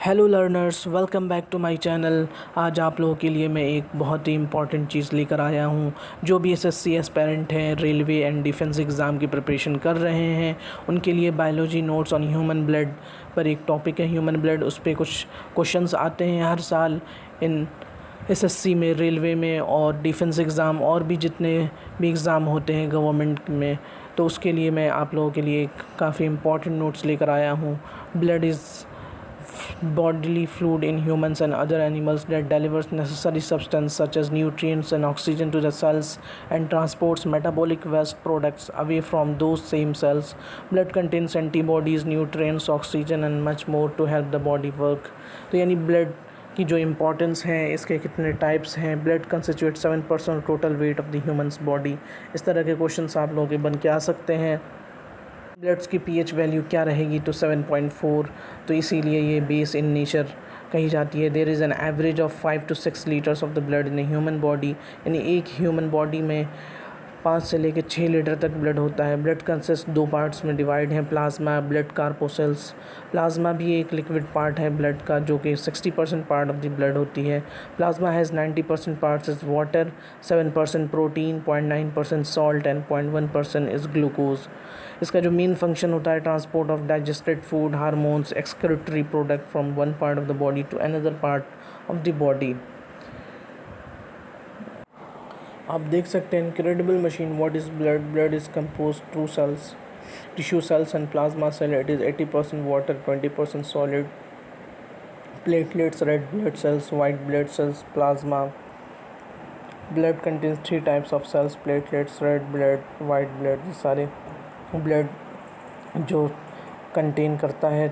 Hello learners, welcome back to my channel. आज आप लोगों के लिए मैं एक बहुत ही इम्पॉर्टेंट चीज़ लेकर आया हूँ। जो भी एसएससी एस्पेरेंट हैं, रेलवे एंड डिफेंस एग्ज़ाम की प्रिपरेशन कर रहे हैं, उनके लिए biology notes on human blood पर एक टॉपिक है ह्यूमन ब्लड। उस पर कुछ क्वेश्चंस आते हैं हर साल इन एसएससी में, रेलवे में और डिफेंस एग्ज़ाम और भी जितने भी एग्ज़ाम होते हैं गवर्नमेंट में। तो उसके लिए मैं आप लोगों के लिए एक काफ़ी इम्पॉर्टेंट नोट्स लेकर आया हूँ। Blood is bodily fluid in humans and other animals that delivers necessary substance such as nutrients and oxygen to the cells and transports metabolic waste products away from those same cells. Blood contains antibodies, nutrients, oxygen and much more to help the body work. तो यानी blood की जो importance है, इसके कितने types हैं। Blood constitute 7% total weight of the humans body. इस तरह के क्वेश्चंस आप लोगों के बन के आ सकते हैं। ब्लड्स की पीएच वैल्यू क्या रहेगी, तो 7.4, तो इसीलिए ये बेस इन नेचर कही जाती है। There is an average of 5 to 6 litres of the blood in a human body, यानी एक ह्यूमन बॉडी में 5 से लेकर 6 लीटर तक ब्लड होता है। ब्लड कंसिस्ट 2 पार्ट्स में डिवाइड हैं, प्लाज्मा, ब्लड कार्पोसेल्स। प्लाज्मा भी एक लिक्विड पार्ट है ब्लड का, जो कि 60% पार्ट ऑफ द ब्लड होती है। Plasma has 90% parts is water, 7% protein, 0.9% salt and 0.1% is glucose. इसका जो मेन फंक्शन होता है, transport of digested food, hormones, excretory product from one part of the body to another part of the body. आप देख सकते हैं incredible machine. What is blood? Blood is compose through cells, tissue cells and plasma cell. It is 80% water, 20% solid. Platelets, red blood cells, white blood cells, plasma. Blood contains 3 types of cells, platelets, red blood, white blood. ये सारे blood जो contain करता है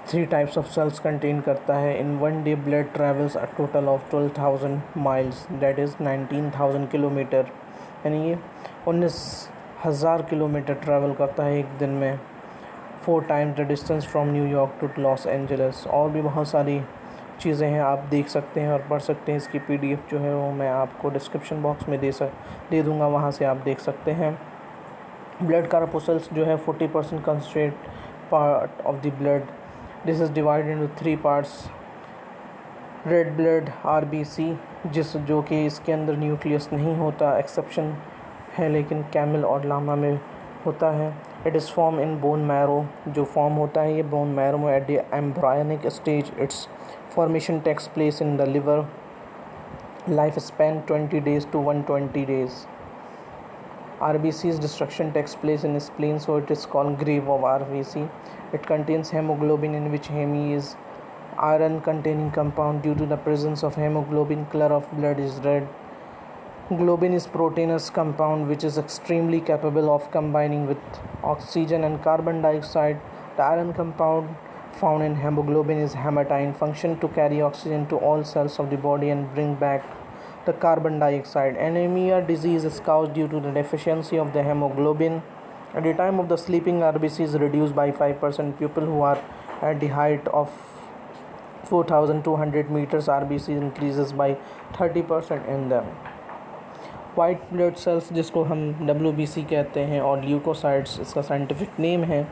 3 types of sales contain करता है। In one day blood travels a total of 12,000 miles, that is 19,000 kilometre, यानी ये 19,000 kilometre travel करता है एक दिन में। 4 times the distance from New York to Los Angeles. और भी बहुत सारी चीज़ें हैं, आप देख सकते हैं और पढ़ सकते हैं। इसकी PDF जो है वो मैं आपको डिस्क्रिप्शन बॉक्स में दे दूँगा, वहाँ से आप देख सकते हैं। ब्लड कार्पोसेल्स जो है 40% concentrate part of the blood. This is divided into 3 parts. Red blood RBC, जो कि इसके अंदर न्यूक्लियस नहीं होता, एक्सेप्शन है लेकिन कैमल और लामा में होता है। It is form in bone marrow, जो फॉर्म होता है ये बोन मैरो में at the embryonic stage. Its formation takes place in the liver. Life span 20 days to 120 days. RBC's destruction takes place in spleen, so it is called grave of RBC. It contains hemoglobin, in which heme is iron containing compound. Due to the presence of hemoglobin, color of blood is red. Globin is proteinous compound which is extremely capable of combining with oxygen and carbon dioxide. The iron compound found in hemoglobin is hematine, function to carry oxygen to all cells of the body and bring back the carbon dioxide. Anemia disease is caused due to the deficiency of the hemoglobin. At the time of the sleeping, RBC is reduced by 5%. People who are at the height of 4,200 meters, RBC increases by 30% in them. White blood cells, जिसको हम WBC कहते हैं, और leukocytes इसका scientific name है।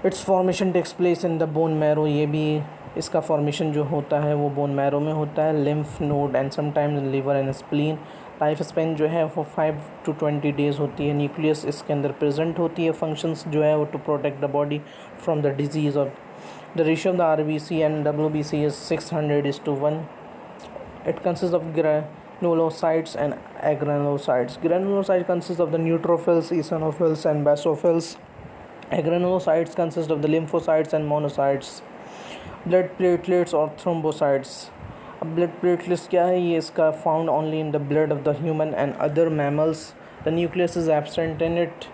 Its formation takes place in the bone marrow. ये भी इसका फॉर्मेशन जो होता है वो बोन मैरो में होता है। Lymph node and sometimes liver and spleen. Life span जो है वो 5 to 20 days होती है। न्यूक्लियस इसके अंदर प्रेजेंट होती है। फंक्शंस जो है वो to protect the body from the disease. और the ratio of the RBC and WBC is 600:1. It consist of granulocytes and agranulocytes. Granulocytes consist of the neutrophils, eosinophils and basophils. Agranulocytes consist of the lymphocytes and monocytes. Blood platelets और thrombocytes. अब blood platelets क्या है? ये इसका found only in the blood of the human and other mammals. The nucleus is absent in it.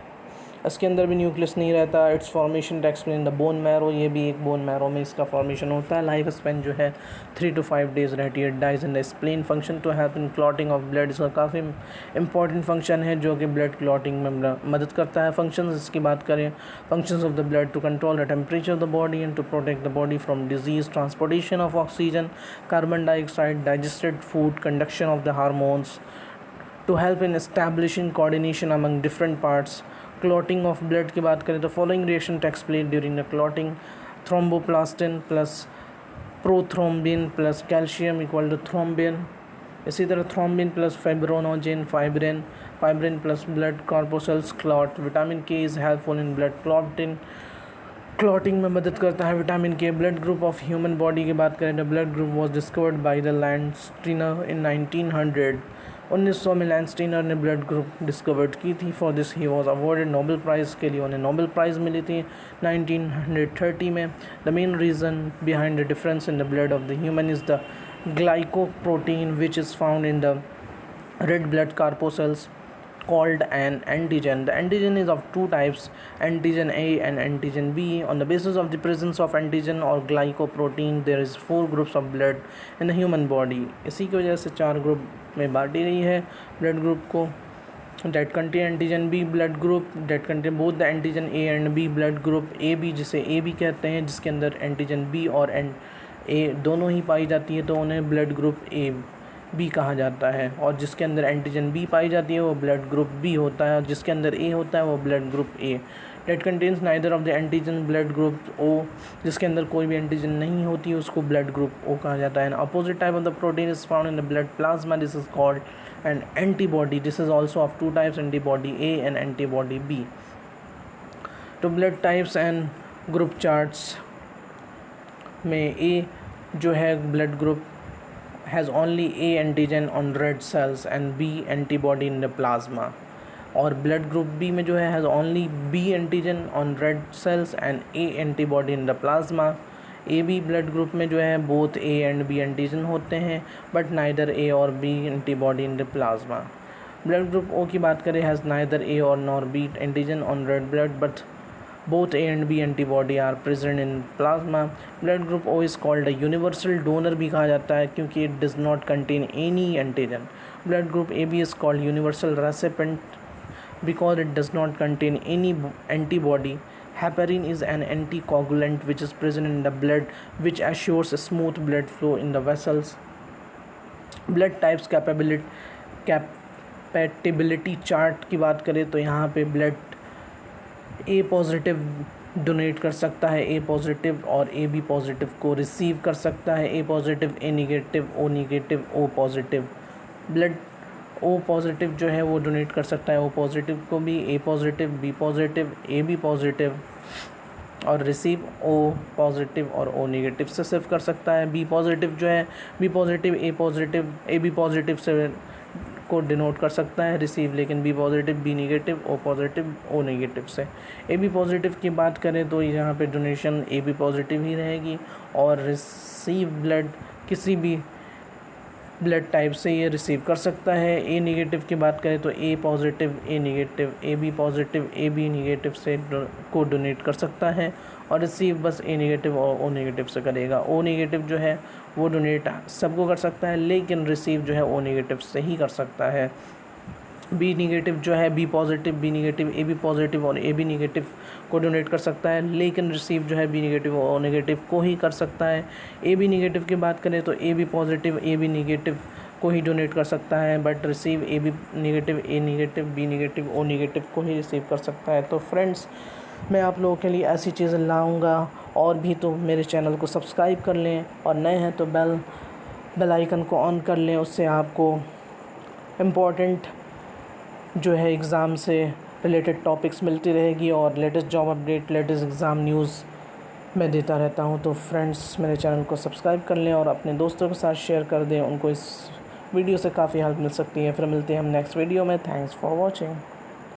इसके अंदर भी nucleus नहीं रहता। Its formation takes place in the bone marrow. ये भी एक बोन मैरो में इसका फॉर्मेशन होता है। लाइफ स्पेन जो है 3 to 5 days रहती है। Dies in the spleen, function to help in clotting of blood. इसका काफ़ी इंपॉर्टेंट फंक्शन है जो कि ब्लड क्लॉटिंग में मदद करता है। फंक्शंस इसकी बात करें, functions of the blood to control the temperature of the body and to protect the body from disease, transportation of oxygen, carbon dioxide, digested food, conduction of the hormones, to help in establishing coordination among different parts. Clotting of blood की बात करें तो following reaction takes place during the clotting. Thromboplastin plus prothrombin plus calcium equal to thrombin. इसी तरह thrombin plus fibrinogen fibrin, fibrin plus blood corpuscles clot. Vitamin K is helpful in blood clotting में मदद करता है vitamin K. Blood group of human body की बात करें तो blood group was discovered by the Landsteiner in 1900। 1900 में Landsteiner ने ब्लड ग्रुप डिस्कवर्ड की थी। For this he was awarded Nobel prize, के लिए उन्हें नोबेल प्राइज़ मिली थी 1930 में। The main reason behind the difference in the blood of the human is the glycoprotein which is found in the red blood corpuscles called an antigen. The antigen is of two types, antigen A and antigen B. On the basis of the presence of antigen or glycoprotein, there is 4 groups of blood in the human body. इसी की वजह से 4 group में बांटी गई है blood group को। that contain antigen B blood group, that contain both the antigen A and B blood group। AB जिसे AB कहते हैं, जिसके अंदर antigen B और A दोनों ही पाई जाती है, तो उन्हें ब्लड ग्रुप A बी कहा जाता है। और जिसके अंदर एंटीजन बी पाई जाती है वो ब्लड ग्रुप बी होता है, और जिसके अंदर ए होता है वो blood group A. That contains neither of the antigen blood group O, जिसके अंदर कोई भी एंटीजन नहीं होती है उसको ब्लड ग्रुप ओ कहा जाता है। Opposite type of the protein is found in the blood plasma, this is called an antibody. This is also of 2 types, antibody A and antibody B. तो blood types and group charts में A जो है blood group has only A antigen on red cells and B antibody in the plasma। और blood group B में जो है has only B antigen on red cells and A antibody in the plasma। A B blood group में जो है both A and B antigen होते हैं but neither A और B antibody in the plasma। Blood group O की बात करें has neither A or nor B antigen on red blood but both A and B antibody are present in plasma। blood group O is called a universal donor भी कहा जाता है क्योंकि it does not contain any antigen। blood group AB is called universal recipient because it does not contain any antibody। heparin is an anticoagulant which is present in the blood which assures a smooth blood flow in the vessels। blood types compatibility chart की बात करें तो यहाँ पे blood ए positive donate कर सकता है A positive, और ए बी पॉजिटिव को रिसीव कर सकता है A positive, A negative, O negative, O positive. Blood O positive जो है वो डोनेट कर सकता है ओ पॉजिटिव को भी, A positive, B positive, A B positive, और रिसीव ओ पॉजिटिव और ओ निगेटिव से सिर्फ कर सकता है। बी पॉजिटिव जो है B positive, A positive, A B positive से को डिनोट कर सकता है रिसीव, लेकिन B positive, B negative, O positive, O negative से। ए बी पॉजिटिव की बात करें तो यहाँ पे डोनेशन ए बी पॉजिटिव ही रहेगी, और रिसीव ब्लड किसी भी ब्लड टाइप से ये रिसीव कर सकता है। ए नेगेटिव की बात करें तो A positive, A negative, A B positive, A B negative से को डोनेट कर सकता है, और रिसीव बस ए नेगेटिव और ओ नेगेटिव से करेगा। ओ नेगेटिव जो है वो डोनेट सबको कर सकता है, लेकिन रिसीव जो है ओ नेगेटिव से ही कर सकता है। बी नेगेटिव जो है B positive, B negative, A B positive और ए बी नेगेटिव को डोनेट कर सकता है, लेकिन रिसीव जो है बी नेगेटिव और ओ नेगेटिव को ही कर सकता है। ए बी नेगेटिव की बात करें तो A B positive, A B negative को ही डोनेट कर सकता है, but receive A B negative, A negative, B negative, O negative को ही रिसीव कर सकता है। तो फ्रेंड्स, मैं आप लोगों के लिए ऐसी चीज़ें लाऊंगा, और भी तो मेरे चैनल को सब्सक्राइब कर लें, और नए हैं तो बेल आइकन को ऑन कर लें। उससे आपको इम्पोर्टेंट जो है एग्ज़ाम से रिलेटेड टॉपिक्स मिलती रहेगी, और latest job update, latest exam news मैं देता रहता हूं। तो फ्रेंड्स, मेरे चैनल को सब्सक्राइब कर लें और अपने दोस्तों के साथ शेयर कर दें, उनको इस वीडियो से काफ़ी हेल्प मिल सकती है। फिर मिलते हैं हम नेक्स्ट वीडियो में। Thanks for watching.